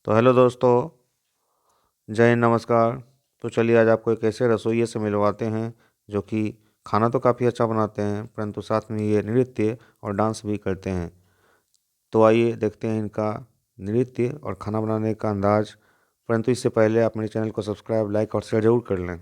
तो हेलो दोस्तों, जय हिंद, नमस्कार। तो चलिए आज आपको एक ऐसे रसोइये से मिलवाते हैं जो कि खाना तो काफ़ी अच्छा बनाते हैं, परंतु साथ में ये नृत्य और डांस भी करते हैं। तो आइए देखते हैं इनका नृत्य और खाना बनाने का अंदाज। परंतु इससे पहले आप मेरे चैनल को सब्सक्राइब, लाइक और शेयर ज़रूर कर लें।